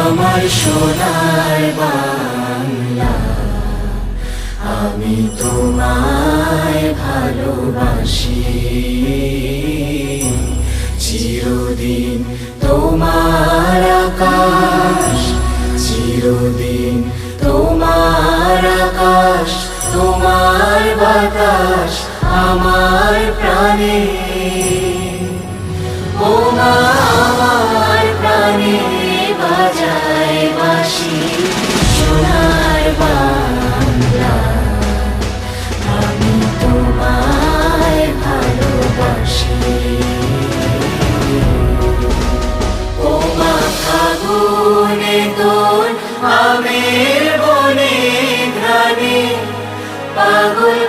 আমার সোনার বাংলা, আমি তোমায় ভালোবাসি। চিরদিন তোমার আকাশ, চিরদিন তোমার আকাশ, তোমার বাতাস আমার প্রাণে। ও মা আমার প্রাণে বাজায় বাঁশি, সোনার বাংলা, আমি তোমায় ভালোবাসি। ও মা ফাগুনে তোর আমের বনে ঘ্রাণে পাগল